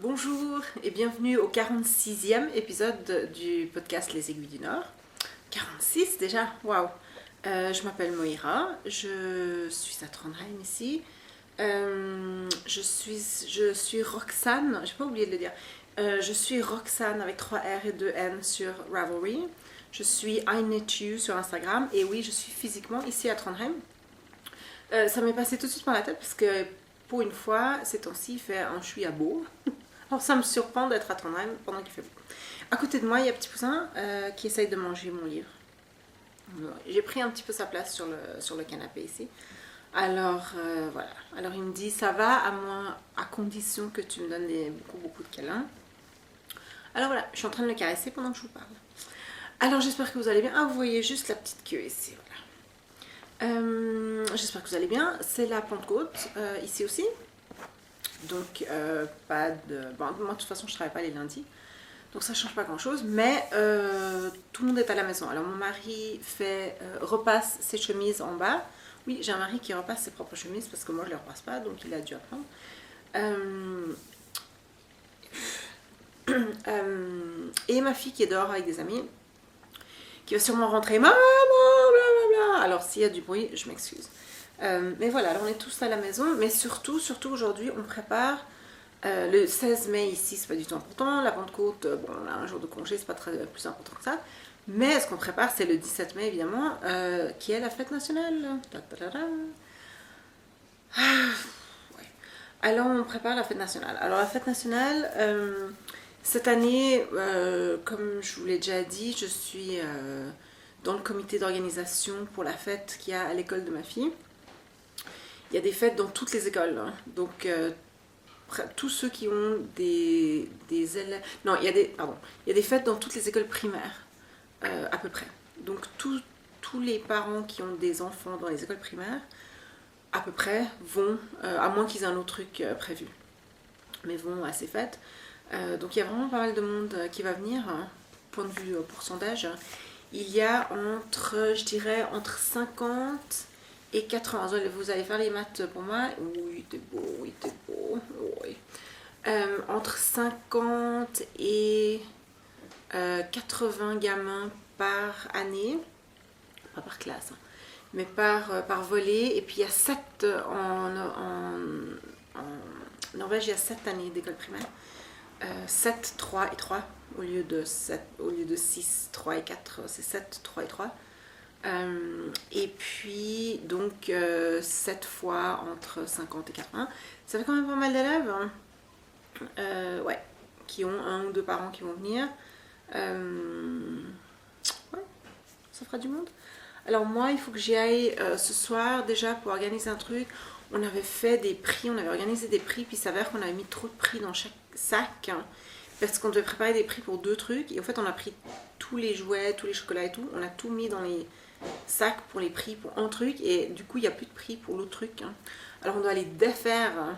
Bonjour et bienvenue au 46e épisode du podcast Les Aiguilles du Nord. 46 déjà, waouh! Je m'appelle Moira, je suis à Trondheim ici. Je suis Roxane, j'ai pas oublié de le dire. Je suis Roxane avec 3 R et 2 N sur Ravelry. Je suis I Knit You sur Instagram et oui, je suis physiquement ici à Trondheim. Ça m'est passé tout de suite par la tête parce que pour une fois, ces temps-ci, il fait un chouïa beau. Alors ça me surprend d'être à Trondheim pendant qu'il fait beau. À côté de moi, il y a Petit Poussin qui essaye de manger mon livre. J'ai pris un petit peu sa place sur le canapé ici. Alors voilà. Alors il me dit ça va à condition que tu me donnes beaucoup de câlins. Alors voilà, je suis en train de le caresser pendant que je vous parle. Alors j'espère que vous allez bien. Ah, vous voyez juste la petite queue ici. Voilà. J'espère que vous allez bien. C'est la Pentecôte ici aussi. Donc pas de... Bon, moi de toute façon je travaille pas les lundis. Donc ça change pas grand chose. Mais tout le monde est à la maison. Alors mon mari repasse ses chemises en bas. Oui, j'ai un mari qui repasse ses propres chemises parce que moi je les repasse pas. Donc il a dû apprendre. Et ma fille qui est dehors avec des amis. Qui va sûrement rentrer. Maman, blablabla. Alors s'il y a du bruit, je m'excuse. Mais voilà, alors on est tous à la maison, mais surtout aujourd'hui, on prépare le 16 mai ici, c'est pas du tout important. La Pentecôte, bon, on a un jour de congé, c'est pas plus important que ça. Mais ce qu'on prépare, c'est le 17 mai évidemment, qui est la fête nationale. Ah, ouais. Alors on prépare la fête nationale. Alors la fête nationale, cette année, comme je vous l'ai déjà dit, je suis dans le comité d'organisation pour la fête qu'il y a à l'école de ma fille. Il y a des fêtes dans toutes les écoles, hein. Donc tous ceux qui ont des élèves... Non, il y a des fêtes dans toutes les écoles primaires, à peu près. Donc tous les parents qui ont des enfants dans les écoles primaires, à peu près, vont, à moins qu'ils aient un autre truc prévu, mais vont à ces fêtes. Donc il y a vraiment pas mal de monde qui va venir, hein. Point de vue pourcentage. Il y a je dirais, entre 50... et 80, vous allez faire les maths pour moi. Oui, t'es beau, oui. Entre 50 et 80 gamins par année, pas par classe, hein, mais par volée. Et puis il y a 7 en Norvège, il y a 7 années d'école primaire. 7, 3 et 3, au lieu de 6, 3 et 4, c'est 7, 3 et 3. Et puis donc 7 fois entre 50 et 80, ça fait quand même pas mal d'élèves, hein. Ouais, qui ont un ou deux parents qui vont venir. Ouais, ça fera du monde. Alors moi il faut que j'y aille ce soir déjà pour organiser un truc. On avait fait des prix, on avait organisé des prix, puis il s'avère qu'on avait mis trop de prix dans chaque sac, hein, parce qu'on devait préparer des prix pour 2 trucs. Et en fait on a pris tous les jouets, tous les chocolats et tout, on a tout mis dans les sacs pour les prix pour un truc, et du coup il n'y a plus de prix pour l'autre truc, hein. Alors on doit les défaire, hein.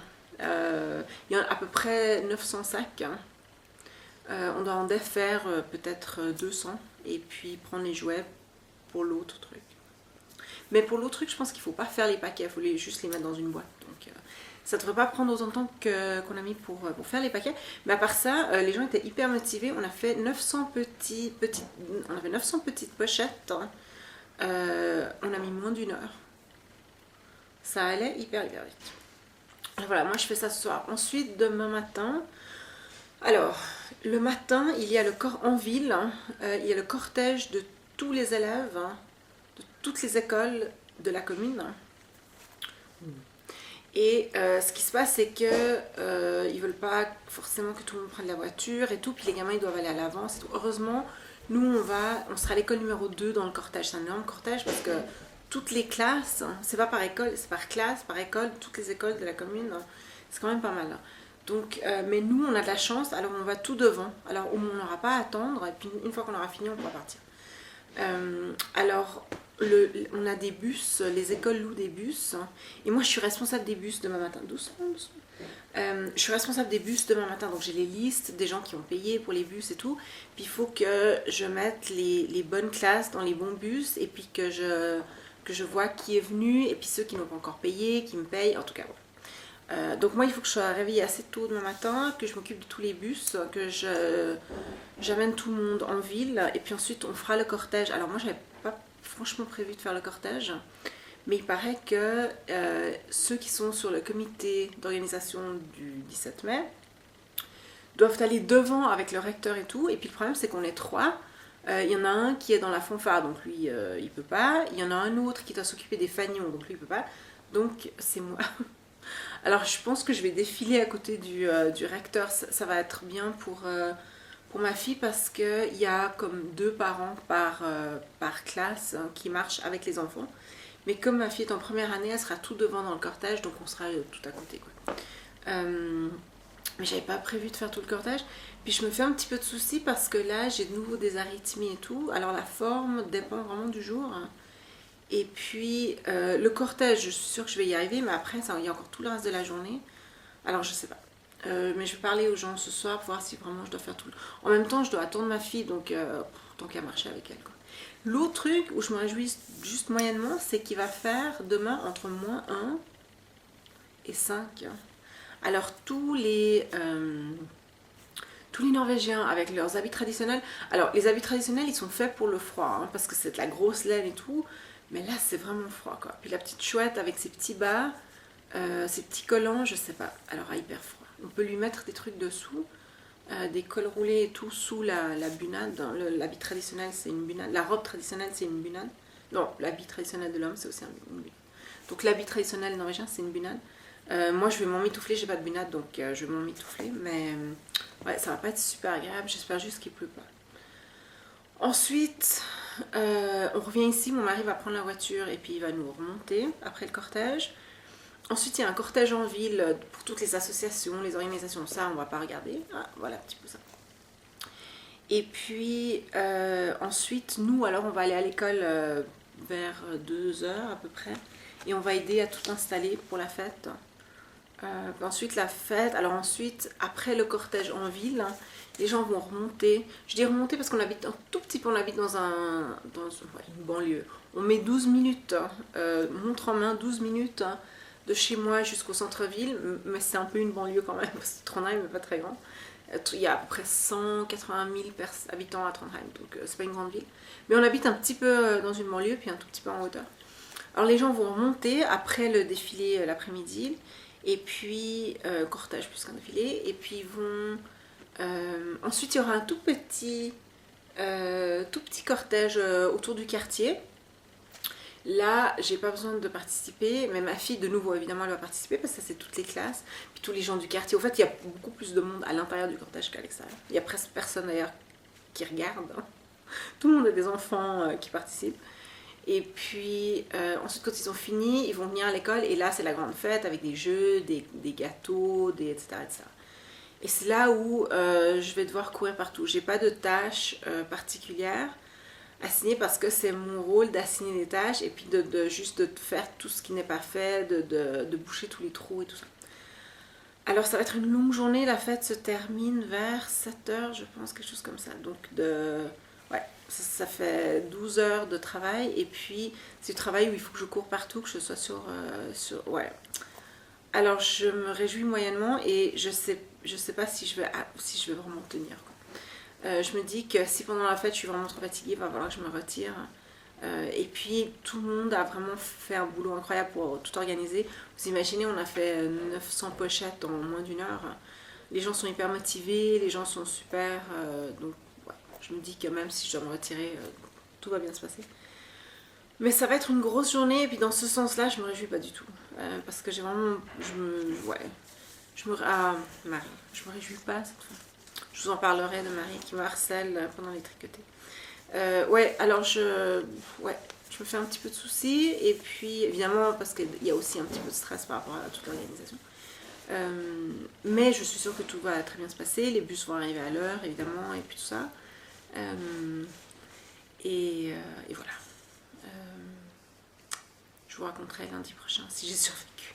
Il y a à peu près 900 sacs, hein. On doit en défaire peut-être 200 et puis prendre les jouets pour l'autre truc. Mais pour l'autre truc je pense qu'il ne faut pas faire les paquets, il faut juste les mettre dans une boîte. Donc ça ne devrait pas prendre autant de temps qu'on a mis pour faire les paquets. Mais à part ça, les gens étaient hyper motivés. On a fait 900 petites pochettes, hein. On a mis moins d'1 heure. Ça allait hyper vite. Alors voilà, moi je fais ça ce soir. Ensuite, demain matin, alors le matin, il y a en ville, hein, il y a le cortège de tous les élèves, hein, de toutes les écoles de la commune. Et ce qui se passe, c'est que ils veulent pas forcément que tout le monde prenne la voiture et tout, puis les gamins ils doivent aller à l'avance et tout. Heureusement, nous on sera à l'école numéro 2 dans le cortège. C'est un énorme cortège parce que toutes les classes, hein, c'est pas par école, c'est par classe, par école, toutes les écoles de la commune, hein, c'est quand même pas mal, hein. Donc, mais nous on a de la chance, alors on va tout devant, alors on n'aura pas à attendre, et puis une fois qu'on aura fini on pourra partir. Alors on a des bus, les écoles louent des bus, hein, et moi je suis responsable des bus demain matin. Doucement. Je suis responsable des bus demain matin, donc j'ai les listes des gens qui ont payé pour les bus et tout. Puis il faut que je mette les bonnes classes dans les bons bus, et puis que je vois qui est venu, et puis ceux qui n'ont pas encore payé, qui me payent, en tout cas. Voilà. Donc moi, il faut que je sois réveillée assez tôt demain matin, que je m'occupe de tous les bus, j'amène tout le monde en ville, et puis ensuite on fera le cortège. Alors moi, j'avais pas franchement prévu de faire le cortège, mais il paraît que ceux qui sont sur le comité d'organisation du 17 mai doivent aller devant avec le recteur et tout, et puis le problème c'est qu'on est trois. Il y en a un qui est dans la fanfare, donc lui il peut pas. Il y en a un autre qui doit s'occuper des fanions, donc lui il peut pas. Donc c'est moi. Alors je pense que je vais défiler à côté du recteur, ça va être bien pour ma fille parce qu'il y a comme 2 parents par classe qui marchent avec les enfants. Mais comme ma fille est en première année, elle sera tout devant dans le cortège, donc on sera tout à côté, quoi. Mais j'avais pas prévu de faire tout le cortège. Puis je me fais un petit peu de soucis parce que là j'ai de nouveau des arythmies et tout. Alors la forme dépend vraiment du jour. Et puis le cortège, je suis sûre que je vais y arriver, mais après il y a encore tout le reste de la journée. Alors je sais pas. Mais je vais parler aux gens ce soir pour voir si vraiment je dois faire tout. En même temps, je dois attendre ma fille, donc tant qu'à marcher avec elle, quoi. L'autre truc où je me réjouis juste moyennement, c'est qu'il va faire demain entre -1 et 5. Alors tous les Norvégiens avec leurs habits traditionnels. Alors les habits traditionnels ils sont faits pour le froid, hein, parce que c'est de la grosse laine et tout. Mais là c'est vraiment froid, quoi. Puis la petite chouette avec ses petits bas, ses petits collants, je sais pas, elle aura hyper froid. On peut lui mettre des trucs dessous, des cols roulés et tout sous la bunade. L'habit traditionnel c'est une bunade, la robe traditionnelle c'est une bunade. Non, l'habit traditionnel de l'homme c'est aussi une bunade. Donc l'habit traditionnel norvégien c'est une bunade. Moi je vais m'emmitoufler, j'ai pas de bunade donc je vais m'emmitoufler, mais ouais, ça va pas être super agréable, j'espère juste qu'il pleut pas. Ensuite, on revient ici, mon mari va prendre la voiture et puis il va nous remonter après le cortège. Ensuite, il y a un cortège en ville pour toutes les associations, les organisations, ça on va pas regarder. Ah, voilà un petit peu ça. Et puis ensuite, nous alors on va aller à l'école vers 2 heures à peu près et on va aider à tout installer pour la fête. Ensuite la fête, alors ensuite après le cortège en ville, hein, les gens vont remonter. Je dis remonter parce qu'on habite un tout petit peu, on habite dans une banlieue. On met 12 minutes, montre en main, 12 minutes hein, de chez moi jusqu'au centre-ville, mais c'est un peu une banlieue quand même, parce que Trondheim n'est pas très grand. Il y a à peu près 180 000 habitants à Trondheim, donc c'est pas une grande ville. Mais on habite un petit peu dans une banlieue, puis un tout petit peu en hauteur. Alors les gens vont remonter après le défilé l'après-midi. Et puis, cortège plus qu'un défilé. Et puis, ils vont... ensuite, il y aura un tout petit cortège autour du quartier. Là, j'ai pas besoin de participer. Mais ma fille, de nouveau, évidemment, elle va participer parce que ça, c'est toutes les classes. Puis tous les gens du quartier. Au fait, il y a beaucoup plus de monde à l'intérieur du cortège qu'à l'extérieur. Il y a presque personne, d'ailleurs, qui regarde. Tout le monde a des enfants qui participent. Et puis ensuite quand ils ont fini, ils vont venir à l'école et là c'est la grande fête avec des jeux, des gâteaux, etc., etc. Et c'est là où je vais devoir courir partout. J'ai pas de tâches particulières assignées parce que c'est mon rôle d'assigner des tâches et puis juste de faire tout ce qui n'est pas fait, de boucher tous les trous et tout ça. Alors ça va être une longue journée, la fête se termine vers 7 h je pense, quelque chose comme ça. Donc ouais, ça fait 12 heures de travail et puis c'est du travail où il faut que je cours partout, que je sois sur ouais. Alors je me réjouis moyennement et je sais pas si je vais vraiment tenir, quoi. Je me dis que si pendant la fête je suis vraiment trop fatiguée, il va falloir que je me retire. Et puis tout le monde a vraiment fait un boulot incroyable pour tout organiser. Vous imaginez, on a fait 900 pochettes en moins d'1 heure. Les gens sont hyper motivés, les gens sont super, donc je me dis que même si je dois me retirer, tout va bien se passer. Mais ça va être une grosse journée et puis dans ce sens-là, je me réjouis pas du tout. Parce que j'ai vraiment... Je me réjouis pas cette fois. Je vous en parlerai de Marie qui me harcèle pendant les tricotés. Ouais, alors je me fais un petit peu de soucis. Et puis évidemment, parce qu'il y a aussi un petit peu de stress par rapport à toute l'organisation. Mais je suis sûre que tout va très bien se passer. Les bus vont arriver à l'heure, évidemment, et puis tout ça. Et voilà. Je vous raconterai lundi prochain si j'ai survécu.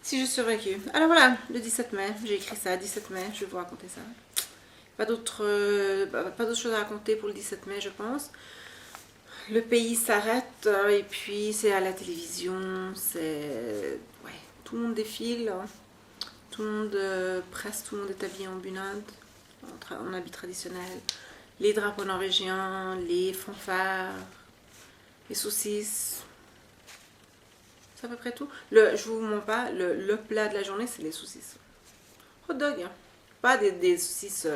Si j'ai survécu. Alors voilà, le 17 mai, j'ai écrit ça, 17 mai, je vais vous raconter ça. Pas d'autres choses à raconter pour le 17 mai, je pense. Le pays s'arrête et puis c'est à la télévision, c'est... Ouais, tout le monde défile, tout le monde, presque tout le monde est habillé en bunad, en habit traditionnel. Les drapeaux norvégiens, les fanfares, les saucisses. C'est à peu près tout. Je vous mens pas, le plat de la journée, c'est les saucisses. Hot dog, hein. Pas des saucisses...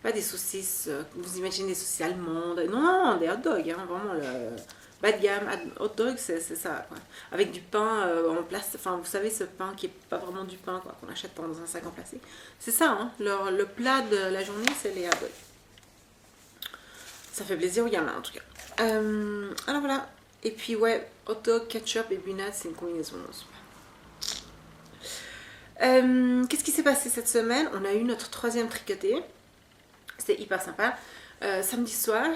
pas des saucisses, vous imaginez des saucisses allemandes. Non, des hot dogs, hein, vraiment le bas de gamme. Hot dog, c'est ça, quoi. Avec du pain en place, enfin vous savez ce pain qui est pas vraiment du pain, quoi, qu'on achète dans un sac en plastique. C'est ça, hein, le plat de la journée, c'est les hot dogs. Ça fait plaisir aux gamins en tout cas. Alors voilà. Et puis ouais, hot dog, ketchup et bunad, c'est une combinaison. Qu'est-ce qui s'est passé cette semaine? On a eu notre 3e tricoté. C'était hyper sympa. Samedi soir,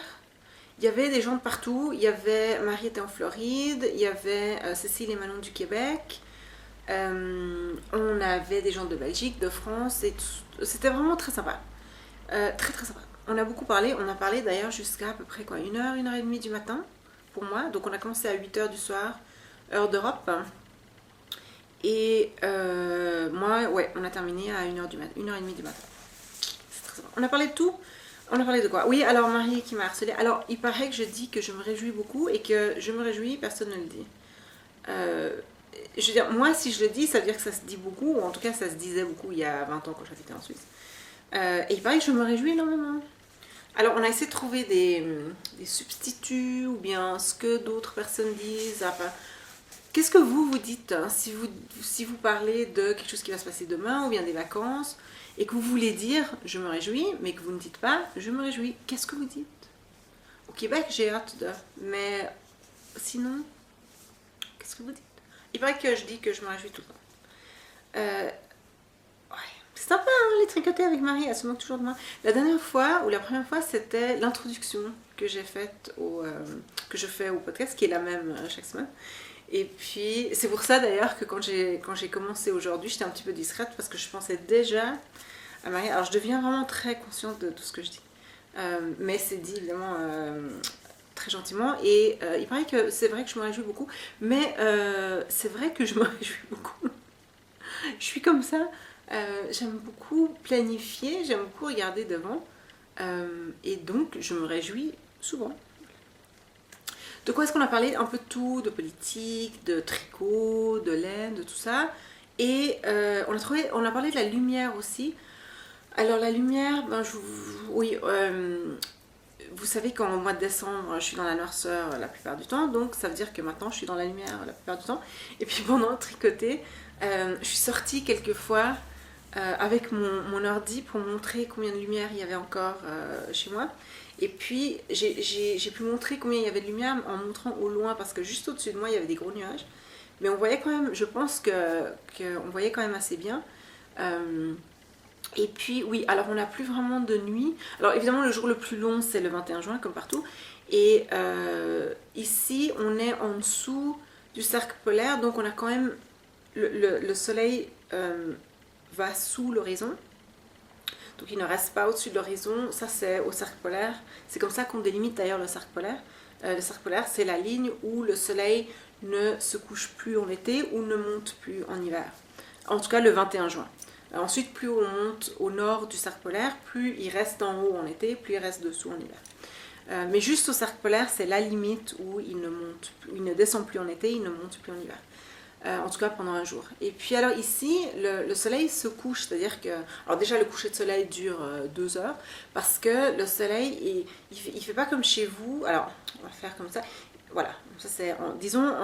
il y avait des gens de partout. Il y avait Marie était en Floride, il y avait Cécile et Manon du Québec. On avait des gens de Belgique, de France. C'était vraiment très sympa. Très très sympa. On a beaucoup parlé. On a parlé d'ailleurs jusqu'à à peu près quoi, 1h, 1h30 du matin pour moi. Donc on a commencé à 8h du soir, heure d'Europe. Et moi, ouais, on a terminé à 1h30 du matin. C'est très sympa. On a parlé de tout. On a parlé de quoi? Oui, alors Marie qui m'a harcelée. Alors, il paraît que je dis que je me réjouis beaucoup et que je me réjouis, personne ne le dit. Je veux dire, moi, si je le dis, ça veut dire que ça se dit beaucoup, ou en tout cas, ça se disait beaucoup il y a 20 ans quand j'habitais en Suisse. Et il paraît que je me réjouis énormément. Alors, on a essayé de trouver des substituts ou bien ce que d'autres personnes disent. Qu'est-ce que vous dites hein, si vous parlez de quelque chose qui va se passer demain ou bien des vacances et que vous voulez dire je me réjouis, mais que vous ne dites pas je me réjouis, qu'est-ce que vous dites? Au Québec, j'ai hâte de. Mais sinon, qu'est-ce que vous dites? Il paraît que je dis que je me réjouis tout le temps. Ouais. C'est sympa hein, les tricoter avec Marie, elle se moque toujours de moi. La dernière fois, ou la première fois, c'était l'introduction que j'ai faite que je fais au podcast, qui est la même chaque semaine. Et puis, c'est pour ça d'ailleurs que quand j'ai commencé aujourd'hui, j'étais un petit peu discrète parce que je pensais déjà à Marie. Alors, je deviens vraiment très consciente de tout ce que je dis. Mais c'est dit évidemment très gentiment. Et il paraît que c'est vrai que je me réjouis beaucoup. Mais c'est vrai que je me réjouis beaucoup. Je suis comme ça. J'aime beaucoup planifier, j'aime beaucoup regarder devant. Et donc, je me réjouis souvent. De quoi est-ce qu'on a parlé? Un peu de tout, de politique, de tricot, de laine, de tout ça. Et on a parlé de la lumière aussi. Alors la lumière, oui, vous savez qu'en mois de décembre, je suis dans la noirceur la plupart du temps. Donc ça veut dire que maintenant, je suis dans la lumière la plupart du temps. Et puis pendant le tricoté, je suis sortie quelques fois avec mon ordi pour montrer combien de lumière il y avait encore chez moi. Et puis, j'ai pu montrer combien il y avait de lumière en montrant au loin, parce que juste au-dessus de moi, il y avait des gros nuages. Mais on voyait quand même, je pense qu'on voyait quand même assez bien. Et puis, oui, alors on n'a plus vraiment de nuit. Alors évidemment, le jour le plus long, c'est le 21 juin, comme partout. Et ici, on est en dessous du cercle polaire, donc on a quand même... Le soleil va sous l'horizon. Donc il ne reste pas au-dessus de l'horizon, ça c'est au cercle polaire. C'est comme ça qu'on délimite d'ailleurs le cercle polaire. Le cercle polaire, c'est la ligne où le soleil ne se couche plus en été ou ne monte plus en hiver. En tout cas le 21 juin. Ensuite, plus on monte au nord du cercle polaire, plus il reste en haut en été, plus il reste dessous en hiver. Mais juste au cercle polaire, c'est la limite où il ne descend plus en été, il ne monte plus en hiver. En tout cas pendant un jour. Et puis alors ici, le soleil se couche, c'est-à-dire que... Alors déjà, le coucher de soleil dure 2 heures, parce que le soleil, il fait pas comme chez vous. Alors, on va faire comme ça. Voilà, ça c'est, disons,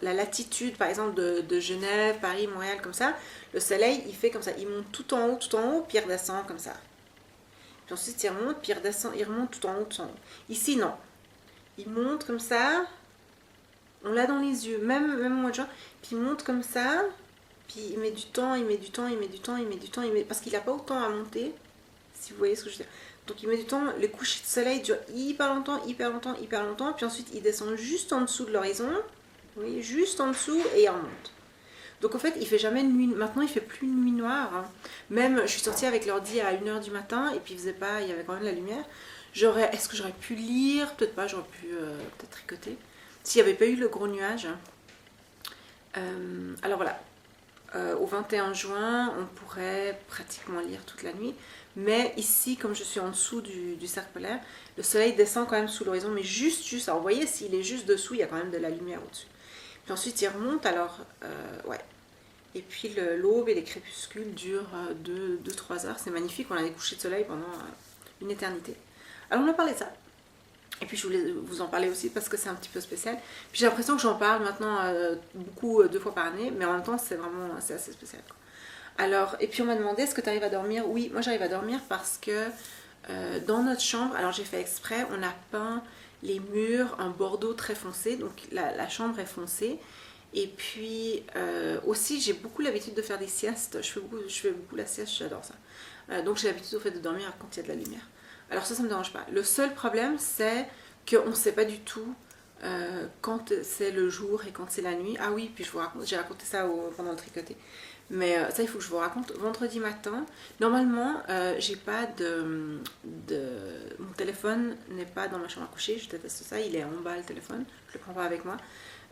la latitude, par exemple, de Genève, Paris, Montréal, comme ça, le soleil, il fait comme ça. Il monte tout en haut, puis il redescend comme ça. Puis ensuite, il remonte, puis il redescend, il remonte tout en haut, tout en haut. Ici, non. Il monte comme ça... On l'a dans les yeux, même au mois de juin. Puis il monte comme ça, puis il met du temps, parce qu'il n'a pas autant à monter, si vous voyez ce que je veux dire. Donc il met du temps, le coucher de soleil dure hyper longtemps, puis ensuite il descend juste en dessous de l'horizon, oui, juste en dessous, et il remonte. Donc en fait, il fait jamais de nuit, maintenant il fait plus de nuit noire. Hein. Même, je suis sortie avec l'ordi à 1h du matin, et puis il y avait quand même de la lumière. Est-ce que j'aurais pu lire? Peut-être pas, j'aurais pu peut-être tricoter. S'il n'y avait pas eu le gros nuage. Alors voilà, au 21 juin, on pourrait pratiquement lire toute la nuit. Mais ici, comme je suis en dessous du cercle polaire, le soleil descend quand même sous l'horizon, mais juste, alors vous voyez, s'il est juste dessous, il y a quand même de la lumière au-dessus. Puis ensuite, il remonte, alors, ouais. Et puis l'aube et les crépuscules durent 2-3 heures, c'est magnifique, on a des couchers de soleil pendant une éternité. Alors on a parlé de ça. Et puis je voulais vous en parler aussi parce que c'est un petit peu spécial. Puis j'ai l'impression que j'en parle maintenant beaucoup 2 fois par année, mais en même temps c'est assez spécial, quoi. Alors, et puis on m'a demandé est-ce que tu arrives à dormir? Oui, moi j'arrive à dormir parce que dans notre chambre, alors j'ai fait exprès, on a peint les murs en bordeaux très foncé, donc la chambre est foncée. Et puis aussi j'ai beaucoup l'habitude de faire des siestes, je fais beaucoup la sieste, j'adore ça. Donc j'ai l'habitude au fait de dormir quand il y a de la lumière. Alors ça me dérange pas. Le seul problème c'est qu'on ne sait pas du tout quand c'est le jour et quand c'est la nuit. Ah oui, puis j'ai raconté ça pendant le tricoté. Mais ça, il faut que je vous raconte. Vendredi matin, normalement, j'ai pas mon téléphone n'est pas dans ma chambre à coucher. Je déteste ça. Il est en bas, le téléphone. Je le prends pas avec moi.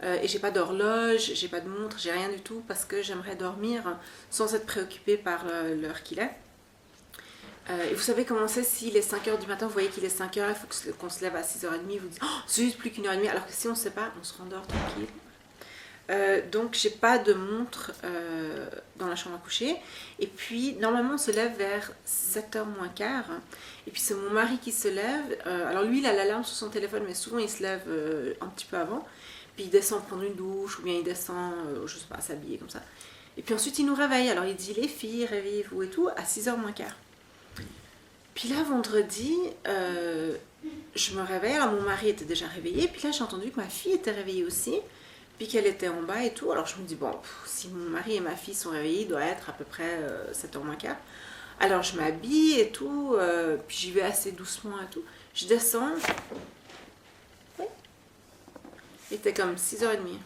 Et j'ai pas d'horloge, j'ai pas de montre, j'ai rien du tout parce que j'aimerais dormir sans être préoccupée par l'heure qu'il est. Et vous savez comment c'est, s'il est 5h du matin, vous voyez qu'il est 5h, il faut qu'on se lève à 6h30, vous dites oh, c'est juste plus qu'1h30, alors que si on ne sait pas, on se rendort tranquille. Donc j'ai pas de montre dans la chambre à coucher. Et puis normalement on se lève vers 7h moins quart. Et puis c'est mon mari qui se lève. Alors lui il a l'alarme sur son téléphone, mais souvent il se lève un petit peu avant. Puis il descend prendre une douche ou bien il descend, je sais pas, s'habiller comme ça. Et puis ensuite il nous réveille. Alors il dit les filles réveillez-vous et tout à 6h moins quart. Puis là vendredi je me réveille. Alors mon mari était déjà réveillé. Puis là j'ai entendu que ma fille était réveillée aussi. Puis qu'elle était en bas et tout. Alors je me dis, bon, si mon mari et ma fille sont réveillés, il doit être à peu près 7h moins quart. Alors je m'habille et tout, puis j'y vais assez doucement et tout. Je descends. Oui. Il était comme 6h30.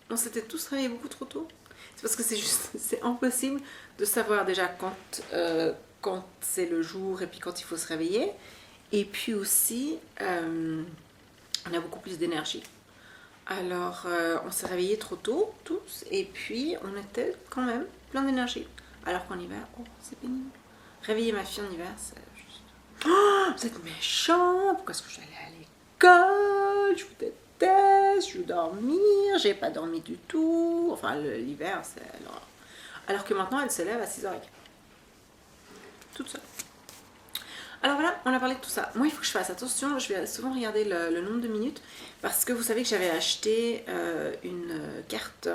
On s'était tous réveillés beaucoup trop tôt. C'est parce que c'est impossible de savoir déjà quand c'est le jour et puis quand il faut se réveiller. Et puis aussi, on a beaucoup plus d'énergie. Alors, on s'est réveillés trop tôt, tous, et puis on était quand même plein d'énergie. Alors qu'en hiver, oh, c'est pénible. Réveiller ma fille en hiver, c'est juste... Oh, vous êtes méchants, pourquoi est-ce que j'allais à l'école? Je vous déteste, je veux dormir, j'ai pas dormi du tout. Enfin, l'hiver, c'est... Alors que maintenant, elle se lève à 6h15. Toute seule. Alors voilà, on a parlé de tout ça. Moi, il faut que je fasse attention, je vais souvent regarder le nombre de minutes parce que vous savez que j'avais acheté une carte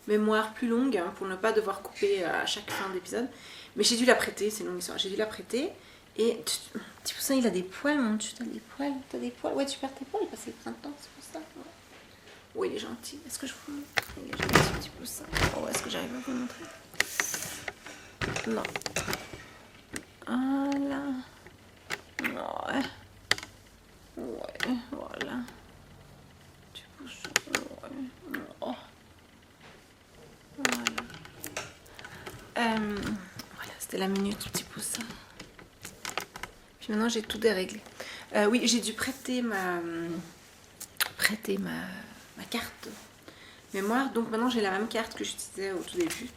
mémoire plus longue pour ne pas devoir couper à chaque fin d'épisode. Mais j'ai dû la prêter, c'est une longue histoire, j'ai dû la prêter. Et petit poussin, il a des poils, mon dessus, t'as des poils. Ouais, tu perds tes poils, parce que c'est le printemps, c'est pour ça. Ouais. Oh, il est gentil. Est-ce que je vous montre? Il est gentil, petit poussin. Oh, est-ce que j'arrive à vous montrer? Non. Voilà. Ouais. Ouais, voilà. Tu pousses. Ouais. Oh. Voilà. Voilà, c'était la minute petit poussin. Puis maintenant j'ai tout déréglé. Oui, j'ai dû prêter ma carte mémoire. Donc maintenant j'ai la même carte que j'utilisais au tout début.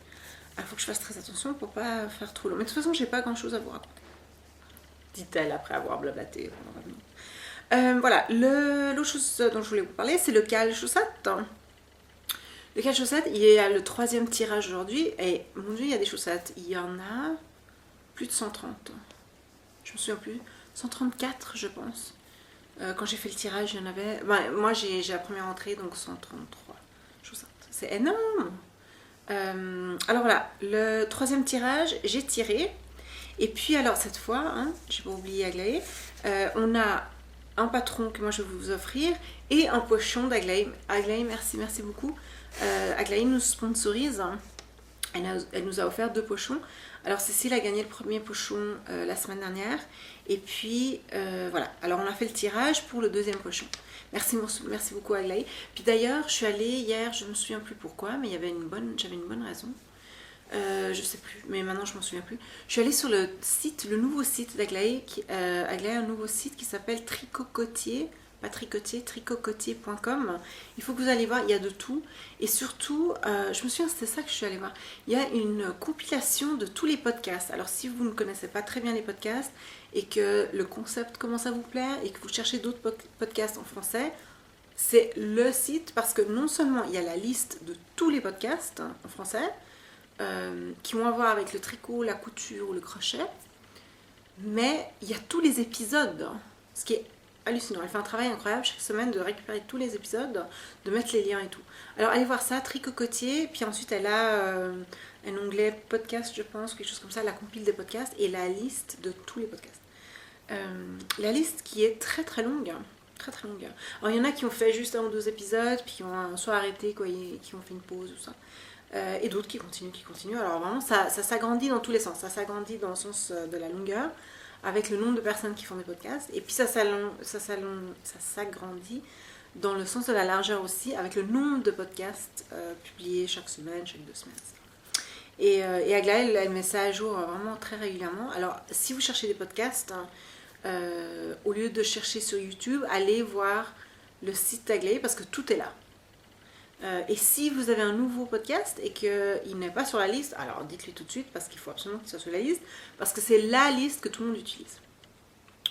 Il faut que je fasse très attention pour pas faire trop long. Mais de toute façon, j'ai pas grand chose à vous raconter. Dit-elle après avoir blablaté pendant 20 minutes. Voilà, l'autre chose dont je voulais vous parler, c'est le cal chaussette. Le cal chaussette, il y a le 3e tirage aujourd'hui. Et mon dieu, il y a des chaussettes. Il y en a plus de 130. Je me souviens plus. 134, je pense. Quand j'ai fait le tirage, il y en avait... Ben, moi, j'ai la première entrée, donc 133 chaussettes. C'est énorme. Alors voilà, le 3e tirage, j'ai tiré. Et puis alors cette fois, hein, j'ai pas oublié Aglaé, on a un patron que moi je vais vous offrir et un pochon d'Aglaé. Aglaé, merci beaucoup. Aglaé nous sponsorise. Elle nous a offert 2 pochons. Alors Cécile a gagné le premier pochon la semaine dernière. Et puis voilà, alors on a fait le tirage pour le 2e pochon. Merci beaucoup Aglaé. Puis d'ailleurs, je suis allée hier, je ne me souviens plus pourquoi, mais j'avais une bonne raison. Je sais plus, mais maintenant je m'en souviens plus. Je suis allée sur le nouveau site d'Aglaé. Aglaé a un nouveau site qui s'appelle tricocotier.fr. pas tricotier, tricocotier.com. Il faut que vous allez voir, il y a de tout. Et surtout, je me souviens, c'était ça que je suis allée voir. Il y a une compilation de tous les podcasts. Alors si vous ne connaissez pas très bien les podcasts et que le concept commence à vous plaire et que vous cherchez d'autres podcasts en français, c'est le site parce que non seulement il y a la liste de tous les podcasts en français qui ont à voir avec le tricot, la couture ou le crochet, mais il y a tous les épisodes, ce qui est hallucinant. Elle fait un travail incroyable chaque semaine de récupérer tous les épisodes, de mettre les liens et tout. Alors allez voir ça, Tricocotier, puis ensuite elle a un onglet podcast, je pense, quelque chose comme ça, la compile des podcasts et la liste de tous les podcasts. La liste qui est très très longue, très très longue. Alors il y en a qui ont fait juste 1 ou 2 épisodes, puis qui ont soit arrêté, quoi, qui ont fait une pause ou ça. Et d'autres qui continuent. Alors vraiment, ça s'agrandit dans tous les sens. Ça s'agrandit dans le sens de la longueur, avec le nombre de personnes qui font des podcasts. Et puis ça s'agrandit dans le sens de la largeur aussi, avec le nombre de podcasts publiés chaque semaine, chaque 2 semaines. Et Aglaé, elle met ça à jour vraiment très régulièrement. Alors, si vous cherchez des podcasts, au lieu de chercher sur YouTube, allez voir le site d'Aglaé parce que tout est là. Et si vous avez un nouveau podcast et qu'il n'est pas sur la liste, alors dites-lui tout de suite parce qu'il faut absolument qu'il soit sur la liste, parce que c'est la liste que tout le monde utilise.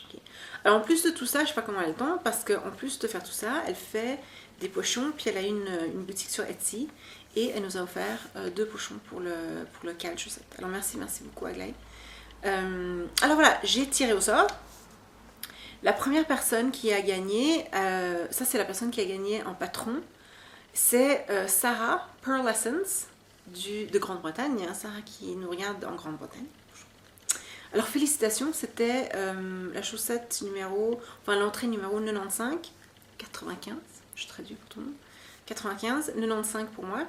Okay. Alors en plus de tout ça, je ne sais pas comment elle a le temps, parce qu'en plus de faire tout ça, elle fait des pochons, puis elle a une boutique sur Etsy, et elle nous a offert 2 pochons pour le cal chaussette. Alors merci beaucoup Aglaé. Alors voilà, j'ai tiré au sort. La première personne qui a gagné, ça c'est la personne qui a gagné en patron, c'est Sarah Pearlessence de Grande-Bretagne, hein, Sarah qui nous regarde en Grande-Bretagne. Alors félicitations, c'était la chaussette l'entrée numéro 95, je traduis pour tout le monde, 95 pour moi.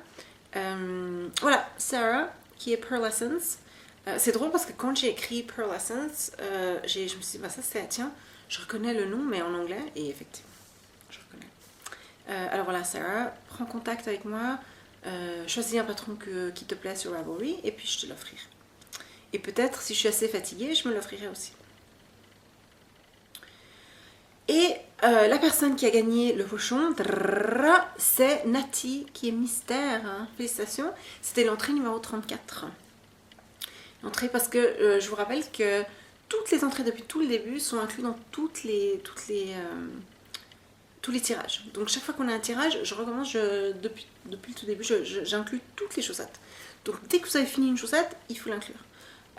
Voilà, Sarah qui est Pearlessence. C'est drôle parce que quand j'ai écrit Pearlessence, je me suis dit, ça c'est, tiens, je reconnais le nom mais en anglais, et effectivement, je reconnais. Alors voilà, Sarah, prends contact avec moi, choisis un patron qui te plaît sur Ravelry et puis je te l'offrirai. Et peut-être, si je suis assez fatiguée, je me l'offrirai aussi. Et la personne qui a gagné le pochon, c'est Nati, qui est mystère. Hein. Félicitations. C'était l'entrée numéro 34. L'entrée parce que je vous rappelle que toutes les entrées depuis tout le début sont incluses dans tous les tirages. Donc chaque fois qu'on a un tirage, je recommence depuis le tout début, j'inclus toutes les chaussettes. Donc dès que vous avez fini une chaussette, il faut l'inclure.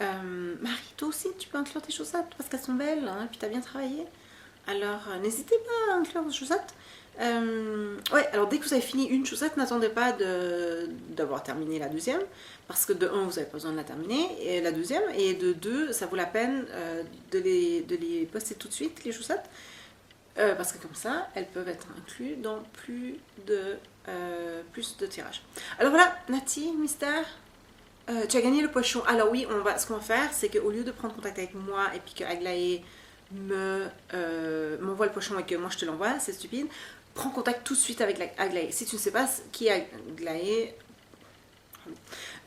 Marie, toi aussi, tu peux inclure tes chaussettes parce qu'elles sont belles, hein, et puis tu as bien travaillé. Alors n'hésitez pas à inclure vos chaussettes. Ouais, alors dès que vous avez fini une chaussette, n'attendez pas d'avoir terminé la deuxième, parce que de 1, vous n'avez pas besoin de la terminer, et la deuxième, et de 2, ça vaut la peine de les poster tout de suite, les chaussettes. Parce que comme ça, elles peuvent être incluses dans plus de tirages. Alors voilà, Nati, mystère, tu as gagné le pochon. Alors oui, ce qu'on va faire, c'est qu'au lieu de prendre contact avec moi et puis que Aglaé m'envoie le pochon et que moi je te l'envoie, c'est stupide, prends contact tout de suite avec Aglaé. Si tu ne sais pas qui est Aglaé,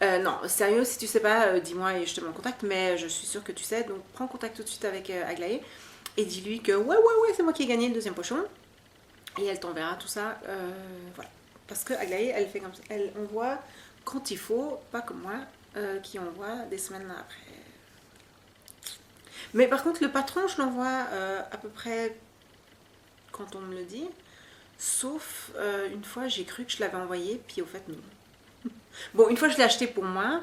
non, sérieux, si tu ne sais pas, dis-moi et je te mets en contact, mais je suis sûre que tu sais, donc prends contact tout de suite avec Aglaé. Et dis-lui que ouais, c'est moi qui ai gagné le deuxième pochon. Et elle t'enverra tout ça. Voilà. Parce que Aglaé, elle fait comme ça. Elle envoie quand il faut, pas comme moi, qui envoie des semaines après. Mais par contre, le patron, je l'envoie à peu près quand on me le dit. Sauf une fois, j'ai cru que je l'avais envoyé, puis au fait, non. Bon, une fois, je l'ai acheté pour moi.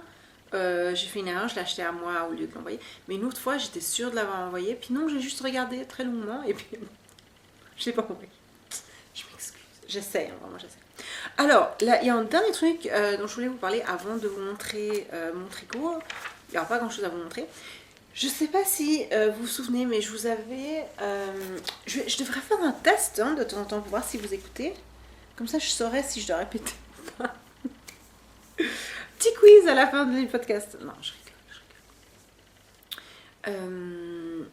J'ai fait une erreur, je l'ai acheté à moi au lieu de l'envoyer. Mais une autre fois, j'étais sûre de l'avoir envoyé. Puis non, j'ai juste regardé très longuement. Et puis, je l'ai pas envoyé. Je m'excuse. J'essaie, hein, vraiment, j'essaie. Alors, là, il y a un dernier truc dont je voulais vous parler avant de vous montrer mon tricot. Il n'y aura pas grand-chose à vous montrer. Je sais pas si vous vous souvenez, mais je vous avais... je devrais faire un test de temps en temps pour voir si vous écoutez. Comme ça, je saurais si je dois répéter ou pas. Petit quiz à la fin du podcast. Non, je rigole.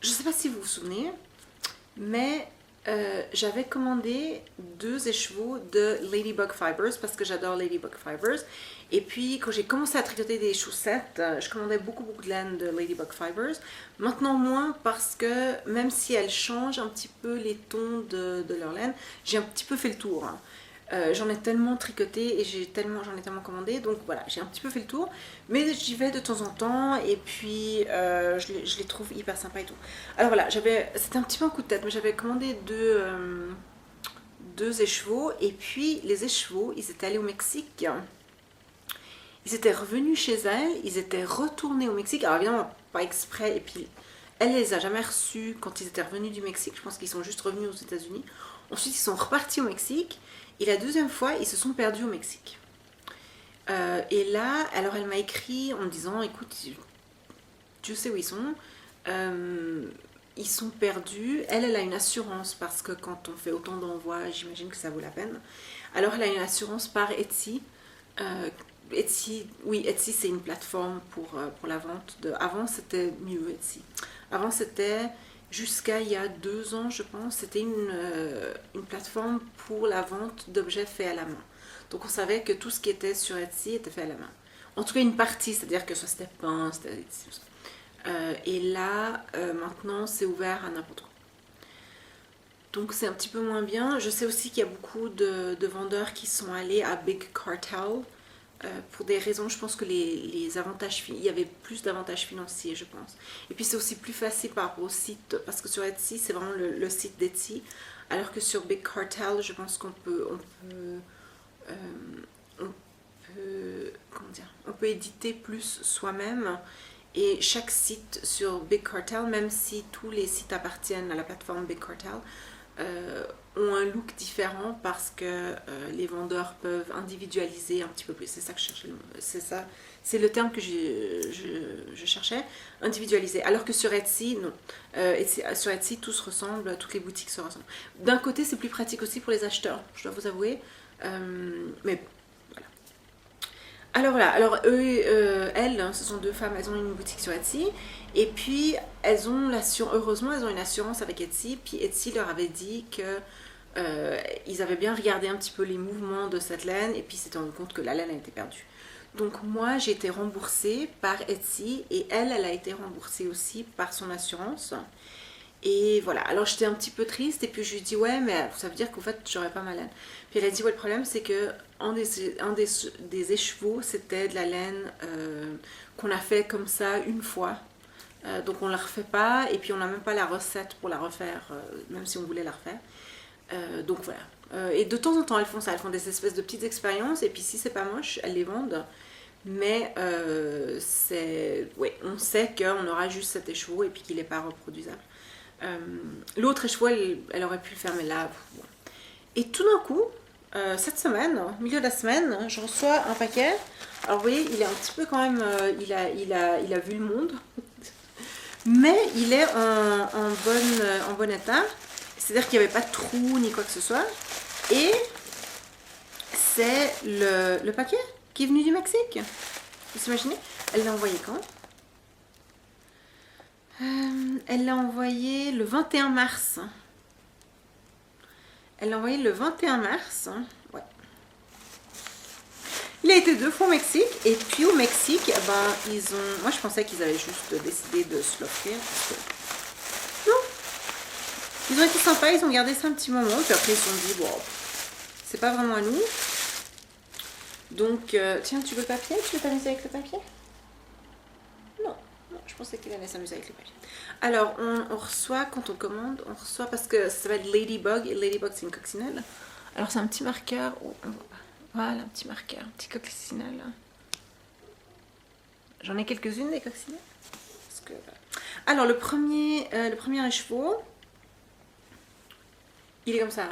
Je sais pas si vous vous souvenez, mais j'avais commandé 2 écheveaux de Ladybug Fibers parce que j'adore Ladybug Fibers. Et puis quand j'ai commencé à tricoter des chaussettes, je commandais beaucoup de laine de Ladybug Fibers. Maintenant moins parce que même si elles changent un petit peu les tons de leur laine, j'ai un petit peu fait le tour. Hein. J'en ai tellement tricoté et j'en ai tellement commandé, donc voilà, j'ai un petit peu fait le tour, mais j'y vais de temps en temps et puis je les trouve hyper sympas et tout. Alors voilà, c'était un petit peu un coup de tête, mais j'avais commandé deux écheveaux et puis les écheveaux, ils étaient allés au Mexique. Ils étaient revenus chez elle, ils étaient retournés au Mexique, alors évidemment pas exprès, et puis elle les a jamais reçus quand ils étaient revenus du Mexique, je pense qu'ils sont juste revenus aux États-Unis. Ensuite ils sont repartis au Mexique, et la deuxième fois ils se sont perdus au Mexique. Et là, alors elle m'a écrit en me disant, écoute, je sais où ils sont perdus, elle a une assurance, parce que quand on fait autant d'envois, j'imagine que ça vaut la peine. Alors elle a une assurance par Etsy, Etsy, oui, Etsy c'est une plateforme pour la vente de... Avant c'était mieux Etsy. Avant c'était, jusqu'à il y a 2 ans je pense, c'était une plateforme pour la vente d'objets faits à la main. Donc on savait que tout ce qui était sur Etsy était fait à la main. En tout cas une partie, c'est-à-dire que soit c'était peint, c'était Etsy, tout ça. Et là, maintenant c'est ouvert à n'importe quoi. Donc c'est un petit peu moins bien. Je sais aussi qu'il y a beaucoup de vendeurs qui sont allés à Big Cartel. Pour des raisons, je pense que les avantages, il y avait plus d'avantages financiers, je pense. Et puis c'est aussi plus facile par rapport au site, parce que sur Etsy, c'est vraiment le site d'Etsy, alors que sur Big Cartel, je pense qu'on peut, comment dire, on peut éditer plus soi-même. Et chaque site sur Big Cartel, même si tous les sites appartiennent à la plateforme Big Cartel, ont un look différent parce que les vendeurs peuvent individualiser un petit peu plus. C'est ça que je cherchais. C'est le terme que je cherchais, individualiser. Alors que sur Etsy, non. Sur Etsy, tout se ressemble, toutes les boutiques se ressemblent. D'un côté, c'est plus pratique aussi pour les acheteurs, je dois vous avouer. Mais voilà. Alors voilà, elles, ce sont 2 femmes, elles ont une boutique sur Etsy. Et puis, heureusement, elles ont une assurance avec Etsy. Puis Etsy leur avait dit que ils avaient bien regardé un petit peu les mouvements de cette laine et puis ils s'étaient rendu compte que la laine a été perdue. Donc moi, j'ai été remboursée par Etsy et elle a été remboursée aussi par son assurance. Et voilà, alors j'étais un petit peu triste et puis je lui ai dit ouais, mais ça veut dire qu'en fait j'aurais pas ma laine. Puis elle a dit ouais, le problème c'est que des écheveaux, c'était de la laine qu'on a fait comme ça une fois. Donc on la refait pas et puis on n'a même pas la recette pour la refaire, même si on voulait la refaire. Donc voilà. Et de temps en temps elles font ça, elles font des espèces de petites expériences et puis si c'est pas moche, elles les vendent. Mais ouais, on sait qu'on aura juste cet écheveau et puis qu'il n'est pas reproduisable. L'autre écheveau, elle aurait pu le faire, mais là... Bon. Et tout d'un coup, cette semaine, au milieu de la semaine, je reçois un paquet. Alors vous voyez, il est un petit peu quand même... il a vu le monde. Mais il est en bon état. C'est-à-dire qu'il n'y avait pas de trou ni quoi que ce soit. Et c'est le paquet qui est venu du Mexique. Vous imaginez? Elle l'a envoyé quand? Elle l'a envoyé le 21 mars. Elle l'a envoyé le 21 mars. Ouais. Il a été 2 fois au Mexique. Et puis au Mexique, ben, ils ont... Moi, je pensais qu'ils avaient juste décidé de se l'offrir. Non. Ils ont été sympas. Ils ont gardé ça un petit moment. Puis après, ils se sont dit, bon, c'est pas vraiment à nous. Donc, tiens, tu veux le papier? Tu veux t'amuser avec le papier? Non. Je pensais qu'il allait s'amuser avec les papiers. Alors, on reçoit, quand on commande, on reçoit, parce que ça s'appelle Ladybug, et Ladybug c'est une coccinelle. Alors c'est un petit marqueur, oh, on voit pas. Voilà, un petit marqueur, un petit coccinelle. J'en ai quelques-unes des coccinelles. Parce que, voilà. Alors le premier écheveau, il est comme ça.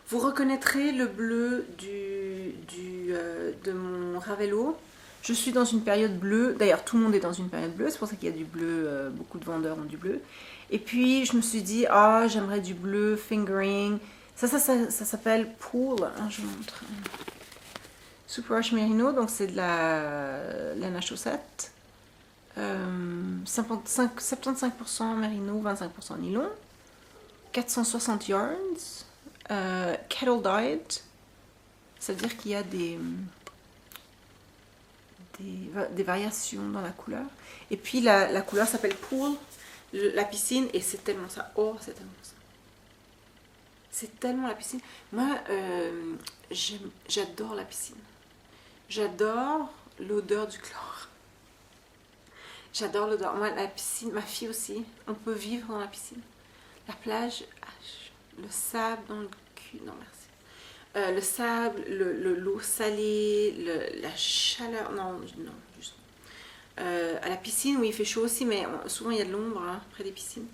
Vous reconnaîtrez le bleu de mon Ravello. Je suis dans une période bleue, d'ailleurs tout le monde est dans une période bleue, c'est pour ça qu'il y a du bleu, beaucoup de vendeurs ont du bleu. Et puis je me suis dit, ah j'aimerais du bleu, fingering, ça s'appelle Pool, hein, je vous montre. Super Wash Merino, donc c'est de la laine à chaussettes, 75% merino, 25% nylon, 460 yarns, kettle dyed, ça veut dire qu'il y a des... des variations dans la couleur. Et puis la couleur s'appelle pool, la piscine, et c'est tellement ça. Oh, c'est tellement ça. C'est tellement la piscine. Moi, j'adore la piscine. J'adore l'odeur du chlore. J'adore l'odeur. Moi, la piscine, ma fille aussi, on peut vivre dans la piscine. La plage, le sable dans le cul, non merci. Le sable, l'eau salée, la chaleur, non, juste. À la piscine, oui, il fait chaud aussi, mais souvent il y a de l'ombre hein, près des piscines.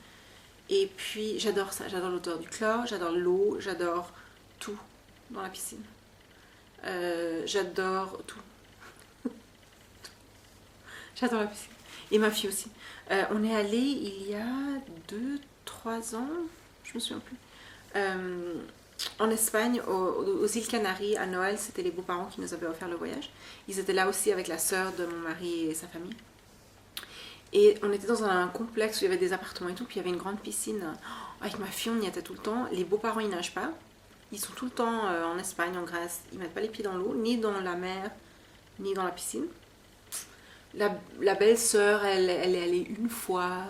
Et puis, j'adore ça, j'adore l'odeur du chlore, j'adore l'eau, j'adore tout dans la piscine. J'adore tout. J'adore la piscine. Et ma fille aussi. On est allé il y a 2-3 ans, je me souviens plus, en Espagne, aux îles Canaries, à Noël. C'était les beaux-parents qui nous avaient offert le voyage. Ils étaient là aussi avec la sœur de mon mari et sa famille. Et on était dans un complexe où il y avait des appartements et tout, puis il y avait une grande piscine. Avec ma fille, on y était tout le temps. Les beaux-parents, ils nagent pas. Ils sont tout le temps en Espagne, en Grèce. Ils mettent pas les pieds dans l'eau, ni dans la mer, ni dans la piscine. La belle-sœur, elle est allée une fois,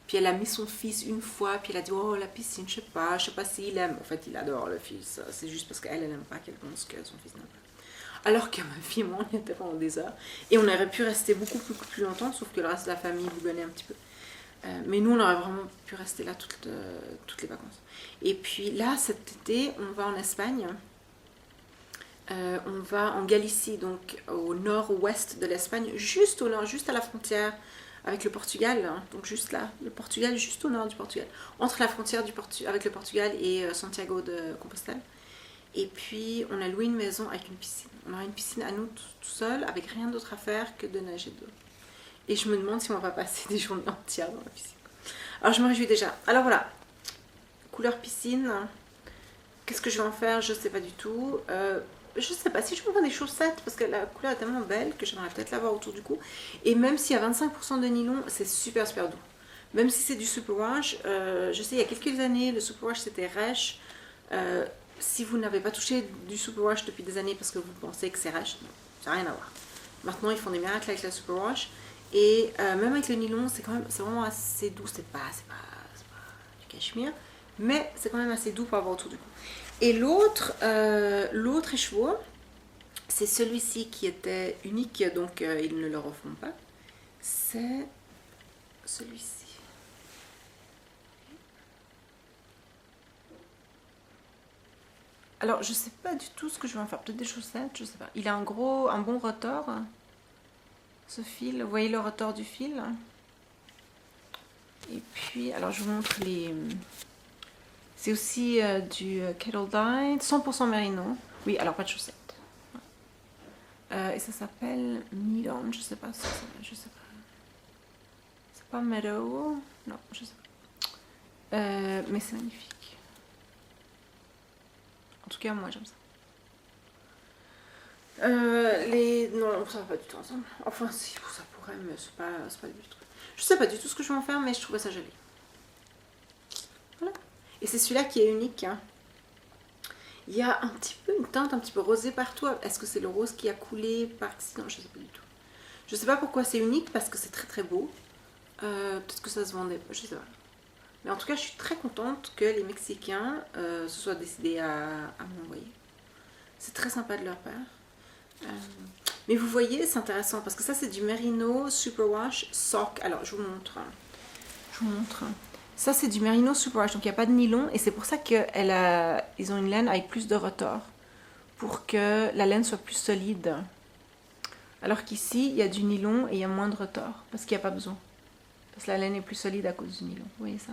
puis elle a mis son fils une fois, puis elle a dit oh la piscine, je sais pas s'il aime. En fait, il adore le fils, c'est juste parce qu'elle n'aime pas qu'elle pense que son fils n'aime pas. Alors que ma fille et moi, on y était pendant des heures, et on aurait pu rester beaucoup plus longtemps, sauf que le reste de la famille bougonnait un petit peu. Mais nous, on aurait vraiment pu rester là toutes les vacances. Et puis là, cet été, on va en Espagne. On va en Galicie, donc au nord-ouest de l'Espagne, juste au nord, juste à la frontière avec le Portugal, hein, donc juste là, le Portugal, juste au nord du Portugal, entre la frontière avec le Portugal et Santiago de Compostelle. Et puis on a loué une maison avec une piscine. On aura une piscine à nous tout seul, avec rien d'autre à faire que de nager dedans. Et je me demande si on va passer des journées entières dans la piscine. Alors je me réjouis déjà. Alors voilà, couleur piscine. Qu'est-ce que je vais en faire? Je sais pas du tout. Je sais pas si je peux prendre des chaussettes parce que la couleur est tellement belle que j'aimerais peut-être l'avoir autour du cou. Et même s'il y a 25% de nylon, c'est super doux. Même si c'est du superwash, je sais il y a quelques années le superwash c'était rêche. Si vous n'avez pas touché du superwash depuis des années parce que vous pensez que c'est rêche, non, ça n'a rien à voir. Maintenant ils font des miracles avec la superwash et même avec le nylon c'est vraiment assez doux. C'est pas du cachemire, mais c'est quand même assez doux pour avoir autour du cou. Et l'autre écheveau, c'est celui-ci qui était unique, donc ils ne le refont pas. C'est celui-ci. Alors, je sais pas du tout ce que je vais en faire. Peut-être des chaussettes, je sais pas. Il a un bon rotor, ce fil. Vous voyez le rotor du fil? Et puis, alors je vous montre les... C'est aussi du Kettle Dyed, 100% mérino. Oui, alors pas de chaussettes. Et ça s'appelle Meadow, je sais pas. Je sais pas. C'est pas Meadow, non, je sais pas. Mais c'est magnifique. En tout cas, moi j'aime ça. Non, ça va pas du tout ensemble. Enfin, si, ça pourrait, mais c'est pas le but. Je sais pas du tout ce que je vais en faire, mais je trouvais ça joli. Voilà. Et c'est celui-là qui est unique. Hein. Il y a un petit peu une teinte un petit peu rosée partout. Est-ce que c'est le rose qui a coulé par accident? Je sais pas du tout. Je sais pas pourquoi c'est unique, parce que c'est très très beau. Peut-être que ça se vendait, je sais pas. Mais en tout cas, je suis très contente que les Mexicains se soient décidés à m'envoyer. C'est très sympa de leur part. Mais vous voyez, c'est intéressant, parce que ça c'est du Merino Superwash Sock. Alors, je vous montre. Ça, c'est du Merino Superwash, donc il n'y a pas de nylon. Et c'est pour ça qu'ils ont une laine avec plus de rotor. Pour que la laine soit plus solide. Alors qu'ici, il y a du nylon et il y a moins de rotor. Parce qu'il n'y a pas besoin. Parce que la laine est plus solide à cause du nylon. Vous voyez ça?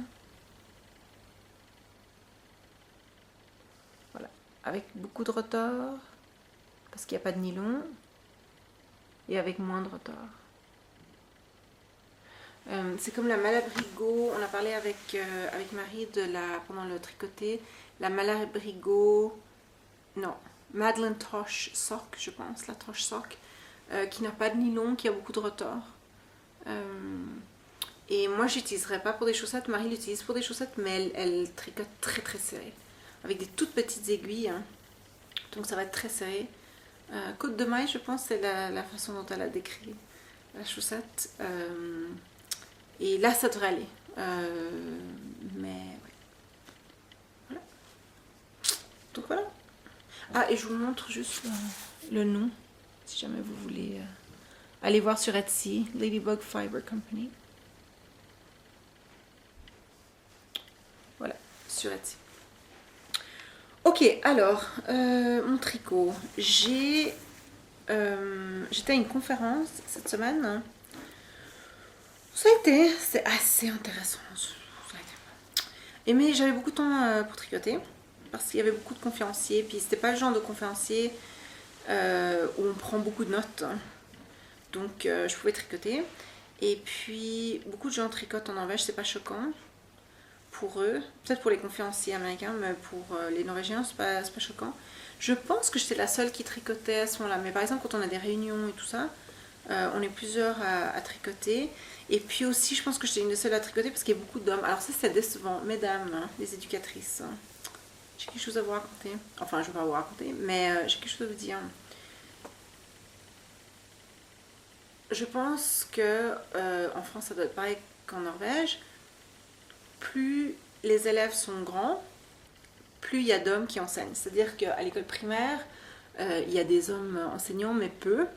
Voilà. Avec beaucoup de rotor. Parce qu'il n'y a pas de nylon. Et avec moins de rotor. C'est comme la Malabrigo, on a parlé avec Marie pendant le tricoté, la Malabrigo, non, Madeleine Tosh Sock, je pense, la Tosh Sock, qui n'a pas de nylon, qui a beaucoup de rotor. Et moi, j'utiliserais pas pour des chaussettes, Marie l'utilise pour des chaussettes, mais elle tricote très très serré, avec des toutes petites aiguilles, hein. Donc ça va être très serré. Côte de maille, je pense, c'est la façon dont elle a décrit la chaussette. Et là, ça devrait aller. Mais ouais. Voilà. Donc voilà. Ah, et je vous montre juste le nom, si jamais vous voulez aller voir sur Etsy, Ladybug Fiber Company. Voilà, sur Etsy. Ok, alors, mon tricot. J'étais à une conférence cette semaine. C'est assez intéressant. Mais j'avais beaucoup de temps pour tricoter, parce qu'il y avait beaucoup de conférenciers, puis c'était pas le genre de conférencier où on prend beaucoup de notes. Donc je pouvais tricoter. Et puis beaucoup de gens tricotent en Norvège, c'est pas choquant pour eux. Peut-être pour les conférenciers américains, mais pour les Norvégiens, c'est pas choquant. Je pense que j'étais la seule qui tricotait à ce moment-là. Mais par exemple, quand on a des réunions et tout ça, on est plusieurs à tricoter. Et puis aussi, je pense que j'étais une des seules à tricoter parce qu'il y a beaucoup d'hommes. Alors ça, c'est décevant. Mesdames, hein, les éducatrices, j'ai quelque chose à vous raconter. Enfin, je ne vais pas vous raconter, mais j'ai quelque chose à vous dire. Je pense que en France, ça doit être pareil qu'en Norvège. Plus les élèves sont grands, plus il y a d'hommes qui enseignent. C'est-à-dire qu'à l'école primaire, il y a des hommes enseignants, mais peu.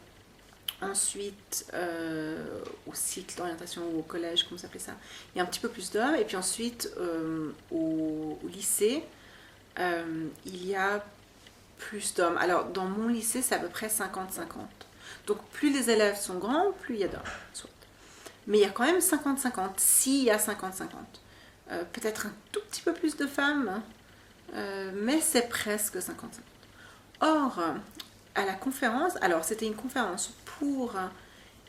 Ensuite, au cycle d'orientation ou au collège, comment ça s'appelait ça, il y a un petit peu plus d'hommes. Et puis ensuite, au lycée, il y a plus d'hommes. Alors, dans mon lycée, c'est à peu près 50-50. Donc, plus les élèves sont grands, plus il y a d'hommes. Soit. Mais il y a quand même 50-50, s'il y a 50-50. Peut-être un tout petit peu plus de femmes, mais c'est presque 50-50. Or, à la conférence, alors c'était une conférence pour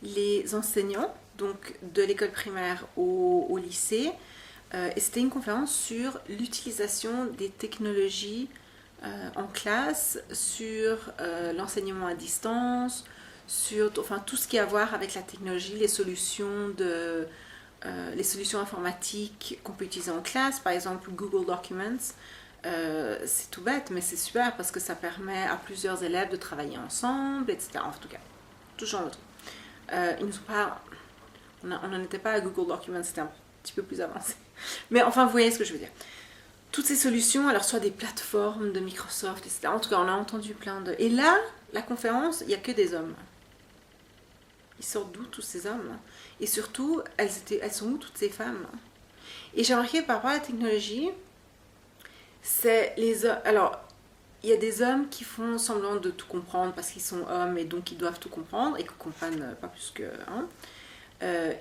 les enseignants, donc de l'école primaire au lycée, et c'était une conférence sur l'utilisation des technologies en classe, sur l'enseignement à distance, sur enfin, tout ce qui a à voir avec la technologie, les solutions informatiques qu'on peut utiliser en classe, par exemple Google Documents. C'est tout bête, mais c'est super parce que ça permet à plusieurs élèves de travailler ensemble, etc. En tout cas, tout genre de trucs. Ils ne sont pas, on n'en était pas à Google Documents, c'était un petit peu plus avancé. Mais enfin, vous voyez ce que je veux dire. Toutes ces solutions, alors soit des plateformes de Microsoft, etc. En tout cas, on a entendu plein de... Et là, la conférence, il n'y a que des hommes. Ils sortent d'où tous ces hommes? Et surtout, elles sont où toutes ces femmes? Et j'ai remarqué par rapport à la technologie, c'est les hommes. Alors, il y a des hommes qui font semblant de tout comprendre parce qu'ils sont hommes et donc ils doivent tout comprendre et qu'ils ne comprennent pas plus que. Hein.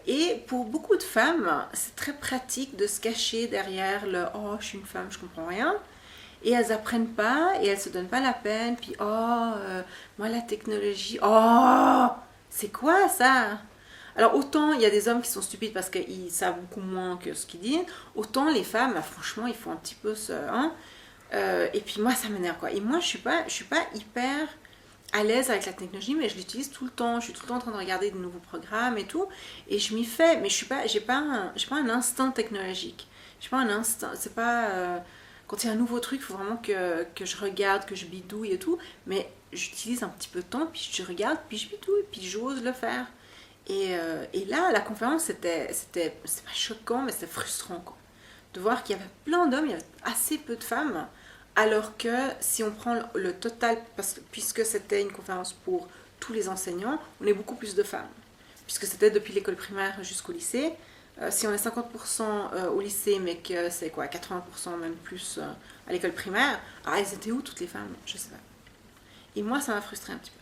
Et pour beaucoup de femmes, c'est très pratique de se cacher derrière le oh, je suis une femme, je comprends rien. Et elles apprennent pas et elles se donnent pas la peine. Puis moi la technologie, oh, c'est quoi ça? Alors autant il y a des hommes qui sont stupides parce qu'ils savent beaucoup moins que ce qu'ils disent, autant les femmes, bah, franchement, il faut un petit peu se... Hein, et puis moi, ça m'énerve quoi. Et moi, je suis pas hyper à l'aise avec la technologie, mais je l'utilise tout le temps. Je suis tout le temps en train de regarder de nouveaux programmes et tout, et je m'y fais. Mais j'ai pas un instinct technologique. J'ai pas un instinct. C'est pas quand il y a un nouveau truc, il faut vraiment que je regarde, que je bidouille et tout. Mais j'utilise un petit peu de temps, puis je regarde, puis je bidouille, puis j'ose le faire. Et là, la conférence, c'est pas choquant, mais c'était frustrant, quoi. De voir qu'il y avait plein d'hommes, il y avait assez peu de femmes, alors que si on prend le total, puisque c'était une conférence pour tous les enseignants, on est beaucoup plus de femmes. Puisque c'était depuis l'école primaire jusqu'au lycée. Si on est 50% au lycée, mais que c'est quoi, 80% même plus à l'école primaire, elles étaient où toutes les femmes? Je sais pas. Et moi, ça m'a frustrée un petit peu.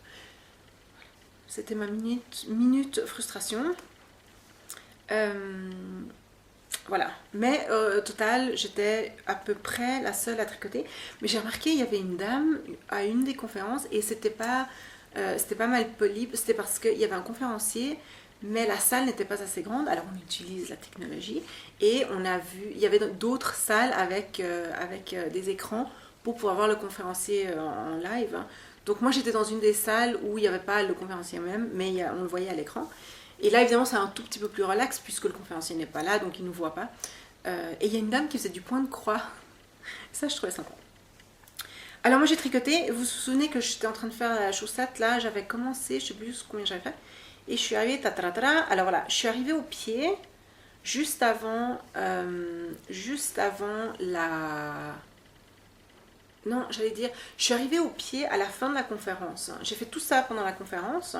C'était ma minute frustration. Voilà. Mais au total, j'étais à peu près la seule à tricoter. Mais j'ai remarqué, il y avait une dame à une des conférences et c'était pas mal poli. C'était parce qu'il y avait un conférencier, mais la salle n'était pas assez grande. Alors on utilise la technologie et on a vu, il y avait d'autres salles avec des écrans pour pouvoir voir le conférencier en live. Donc moi j'étais dans une des salles où il n'y avait pas le conférencier même, mais on le voyait à l'écran. Et là évidemment c'est un tout petit peu plus relax puisque le conférencier n'est pas là, donc il ne nous voit pas. Et il y a une dame qui faisait du point de croix. Ça je trouvais sympa. Alors moi j'ai tricoté, vous vous souvenez que j'étais en train de faire la chaussette, là j'avais commencé, je sais plus combien j'avais fait, et je suis arrivée, alors voilà, je suis arrivée au pied, juste avant la... Non, j'allais dire, je suis arrivée au pied à la fin de la conférence. J'ai fait tout ça pendant la conférence.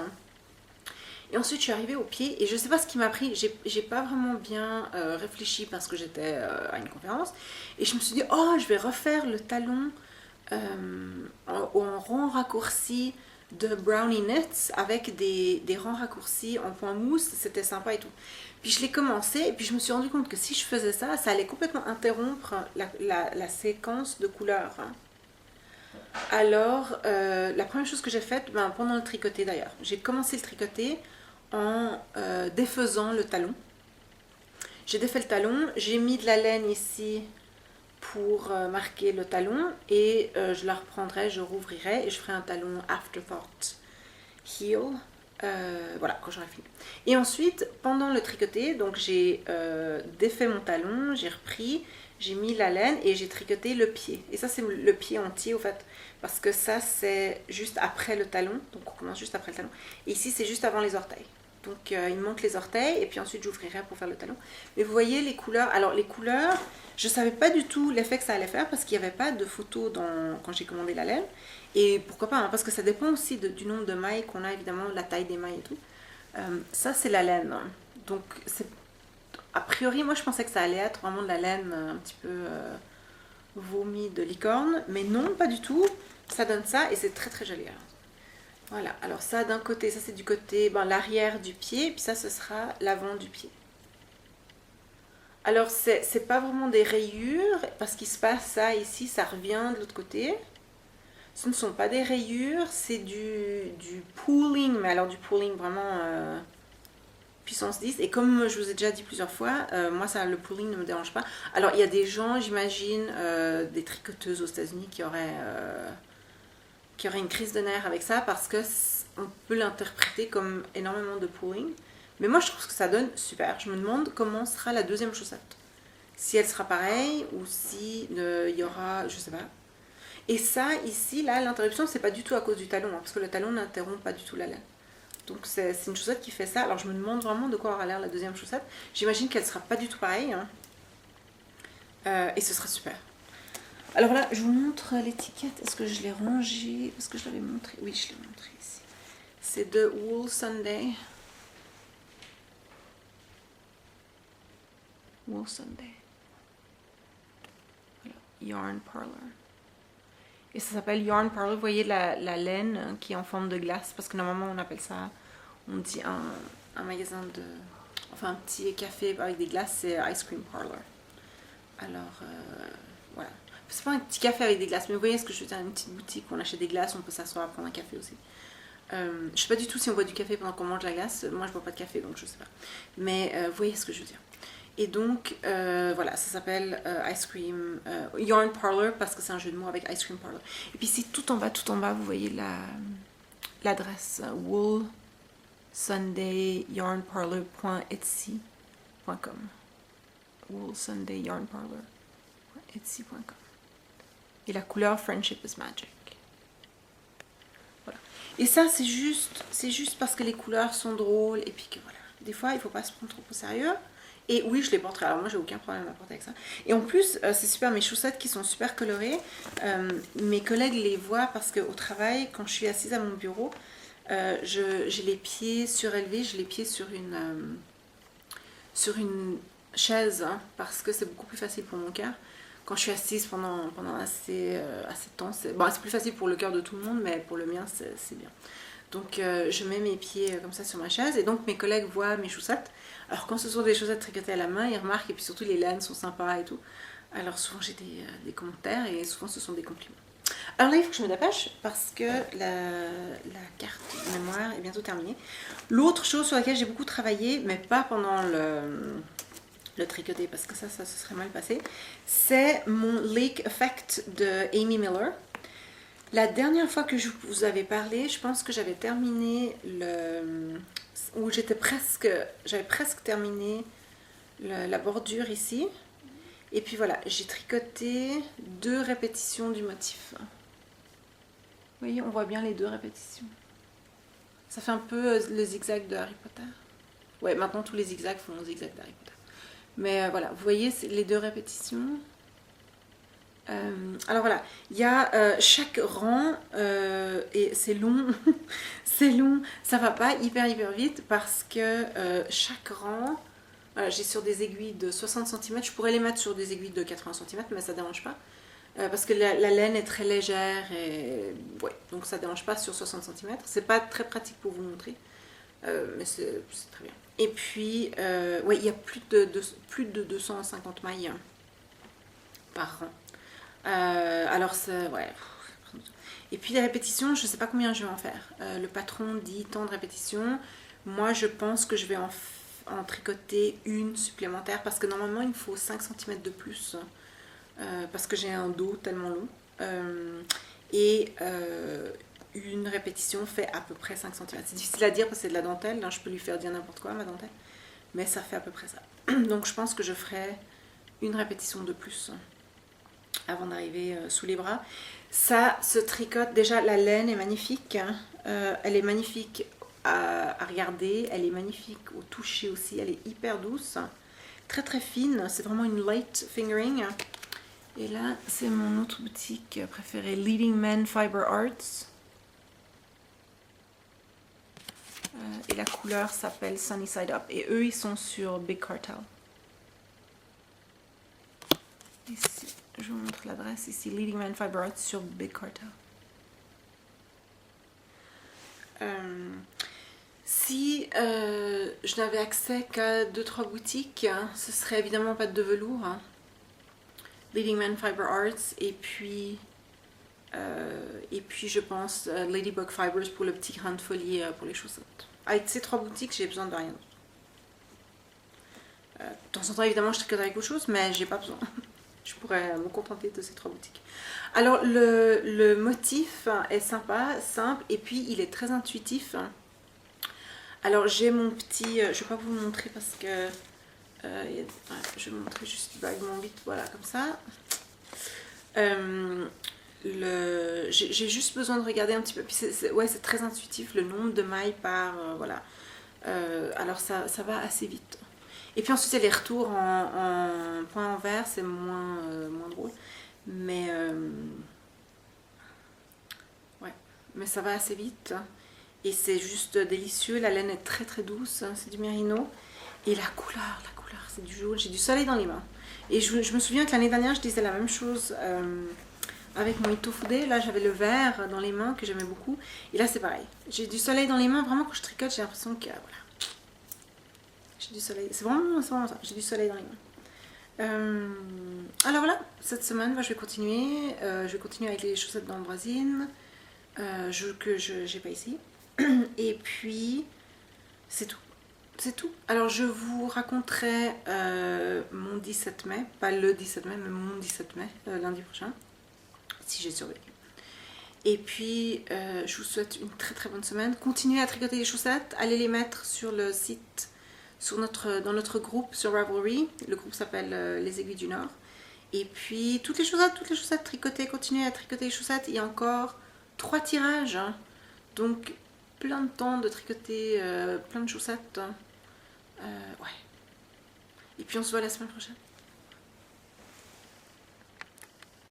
Et ensuite, je suis arrivée au pied et je ne sais pas ce qui m'a pris. J'ai pas vraiment bien réfléchi parce que j'étais à une conférence. Et je me suis dit, oh, je vais refaire le talon en rond raccourci de Brownie Knits avec des rangs raccourcis en point mousse. C'était sympa et tout. Puis je l'ai commencé et puis je me suis rendu compte que si je faisais ça, ça allait complètement interrompre la séquence de couleurs. Alors, la première chose que j'ai faite, pendant le tricoté d'ailleurs, j'ai commencé le tricoté en défaisant le talon. J'ai défait le talon, j'ai mis de la laine ici pour marquer le talon et je la reprendrai, je rouvrirai et je ferai un talon Afterthought Heel. Voilà, quand j'aurai fini. Et ensuite, pendant le tricoté, donc j'ai défait mon talon, j'ai repris, j'ai mis la laine et j'ai tricoté le pied. Et ça, c'est le pied entier, au fait, parce que ça, c'est juste après le talon. Donc, on commence juste après le talon. Et ici, c'est juste avant les orteils. Donc, il me manque les orteils et puis ensuite, j'ouvrirai pour faire le talon. Mais vous voyez les couleurs. Alors, les couleurs, je ne savais pas du tout l'effet que ça allait faire parce qu'il n'y avait pas de photo quand j'ai commandé la laine. Et pourquoi pas, hein, parce que ça dépend aussi du nombre de mailles qu'on a, évidemment, la taille des mailles et tout. Ça, c'est la laine. Donc, a priori, moi, je pensais que ça allait être vraiment de la laine un petit peu vomi de licorne. Mais non, pas du tout. Ça donne ça et c'est très, très joli. Alors. Voilà. Alors, ça, d'un côté, ça, c'est du côté, l'arrière du pied. Et puis ça, ce sera l'avant du pied. Alors, c'est pas vraiment des rayures parce qu'il se passe ça ici, ça revient de l'autre côté. Ce ne sont pas des rayures, c'est du pooling, mais alors du pooling vraiment puissance 10. Et comme je vous ai déjà dit plusieurs fois, moi le pooling ne me dérange pas. Alors il y a des gens, j'imagine, des tricoteuses aux États-Unis qui auraient une crise de nerfs avec ça parce que on peut l'interpréter comme énormément de pooling. Mais moi je trouve que ça donne super. Je me demande comment sera la deuxième chaussette. Si elle sera pareille ou si il y aura, je sais pas. Et ça, ici, là, l'interruption, c'est pas du tout à cause du talon, hein, parce que le talon n'interrompt pas du tout la laine. Donc c'est une chaussette qui fait ça. Alors je me demande vraiment de quoi aura l'air la deuxième chaussette. J'imagine qu'elle sera pas du tout pareille. Hein. Et ce sera super. Alors là, je vous montre l'étiquette. Est-ce que je l'ai rangée? Est-ce que je l'avais montré? Oui, je l'ai montré ici. C'est de Wool Sunday. Wool Sunday. Voilà. Yarn Parlor. Et ça s'appelle Yarn Parlor. Vous voyez la laine qui est en forme de glace. Parce que normalement, on appelle ça, on dit un magasin de... Enfin, un petit café avec des glaces, c'est Ice Cream Parlor. Alors, voilà. C'est pas un petit café avec des glaces, mais vous voyez ce que je veux dire, une petite boutique où on achète des glaces, on peut s'asseoir, prendre un café aussi. Je sais pas du tout si on boit du café pendant qu'on mange la glace. Moi, je bois pas de café, donc je sais pas. Mais vous voyez ce que je veux dire. Et donc, voilà, ça s'appelle Ice Cream Yarn Parlor parce que c'est un jeu de mots avec Ice Cream Parlor. Et puis ici, tout en bas, vous voyez l'adresse woolsundayyarnparlor.etsy.com woolsundayyarnparlor.etsy.com Et la couleur Friendship is Magic. Voilà. Et ça, c'est juste parce que les couleurs sont drôles et puis que voilà. Des fois, il faut pas se prendre trop au sérieux. Et oui, je les porterai. Alors moi, j'ai aucun problème à porter avec ça. Et en plus, c'est super, mes chaussettes qui sont super colorées. Mes collègues les voient parce qu'au travail, quand je suis assise à mon bureau, j'ai les pieds surélevés, j'ai les pieds sur une chaise, hein, parce que c'est beaucoup plus facile pour mon cœur. Quand je suis assise pendant assez de temps, c'est plus facile pour le cœur de tout le monde, mais pour le mien, c'est bien. Donc je mets mes pieds comme ça sur ma chaise et donc mes collègues voient mes chaussettes. Alors quand ce sont des chaussettes tricotées à la main, ils remarquent et puis surtout les laines sont sympas et tout. Alors souvent j'ai des commentaires et souvent ce sont des compliments. Alors là il faut que je me dépêche parce que la carte mémoire est bientôt terminée. L'autre chose sur laquelle j'ai beaucoup travaillé, mais pas pendant le tricoté parce que ça se serait mal passé, c'est mon Lake Effect de Amy Miller. La dernière fois que je vous avais parlé, je pense que j'avais terminé j'avais presque terminé la bordure ici. Et puis voilà, j'ai tricoté 2 répétitions du motif. Vous voyez, on voit bien les 2 répétitions. Ça fait un peu le zigzag de Harry Potter. Ouais, maintenant tous les zigzags font zigzag d'Harry Potter. Mais voilà, vous voyez les 2 répétitions. Alors voilà, il y a chaque rang, et c'est long, c'est long, ça va pas hyper vite parce que chaque rang, voilà, j'ai sur des aiguilles de 60 cm, je pourrais les mettre sur des aiguilles de 80 cm, mais ça dérange pas. Parce que la laine est très légère et ouais, donc ça dérange pas sur 60 cm. C'est pas très pratique pour vous montrer, mais c'est très bien. Et puis, ouais, il y a plus de 250 mailles par rang. Alors, ouais. Et puis les répétitions, je sais pas combien je vais en faire. Le patron dit tant de répétitions. Moi, je pense que je vais en tricoter une supplémentaire parce que normalement, il me faut 5 cm de plus. Parce que j'ai un dos tellement long. Et une répétition fait à peu près 5 cm. C'est difficile à dire parce que c'est de la dentelle. Là, je peux lui faire dire n'importe quoi, ma dentelle. Mais ça fait à peu près ça. Donc, je pense que je ferai une répétition de plus avant d'arriver sous les bras. Ça se tricote. Déjà, la laine est magnifique. Elle est magnifique à regarder. Elle est magnifique au toucher aussi. Elle est hyper douce. Très très fine. C'est vraiment une light fingering. Et là, c'est mon autre boutique préférée, Leading Men Fiber Arts. Et la couleur s'appelle Sunny Side Up. Et eux, ils sont sur Big Cartel. Ici, je vous montre l'adresse ici, Leading Men Fiber Arts sur Big Cartel. Si je n'avais accès qu'à 2-3 boutiques, hein, ce serait évidemment pas de velours. Hein. Leading Men Fiber Arts et puis je pense Ladybug Fibers pour le petit grain de folie pour les chaussettes. Avec ces 3 boutiques, j'ai besoin de rien d'autre. De temps en temps, évidemment, je tricote avec autre chose, mais j'ai pas besoin. Je pourrais me contenter de ces 3 boutiques. Alors, le motif est sympa, simple, et puis il est très intuitif. Alors, j'ai mon petit... je vais pas vous le montrer parce que... je vais vous montrer juste vaguement vite, voilà, comme ça. J'ai juste besoin de regarder un petit peu. Puis ouais, c'est très intuitif, le nombre de mailles par... voilà. Alors, ça va assez vite. Et puis ensuite, les retours en point en vert, c'est moins drôle. Mais ouais, mais ça va assez vite. Et c'est juste délicieux. La laine est très très douce. C'est du mérino. Et la couleur, c'est du jaune. J'ai du soleil dans les mains. Et je me souviens que l'année dernière, je disais la même chose avec mon Itofude. Là, j'avais le vert dans les mains que j'aimais beaucoup. Et là, c'est pareil. J'ai du soleil dans les mains. Vraiment, quand je tricote, j'ai l'impression que... voilà. J'ai du soleil, c'est vraiment ça, j'ai du soleil dans les mains. Alors voilà, cette semaine, je vais continuer. Je vais continuer avec les chaussettes d'Ambroisine que j'ai pas ici. Et puis, c'est tout. C'est tout. Alors je vous raconterai mon 17 mai, pas le 17 mai, mais mon 17 mai, lundi prochain, si j'ai survécu. Et puis, je vous souhaite une très très bonne semaine. Continuez à tricoter les chaussettes, allez les mettre sur le site, dans notre groupe sur Ravelry. Le groupe s'appelle Les Aiguilles du Nord. Et puis toutes les chaussettes tricotées, continuez à tricoter les chaussettes. Il y a encore 3 tirages, hein. Donc plein de temps de tricoter plein de chaussettes. Ouais. Et puis on se voit la semaine prochaine.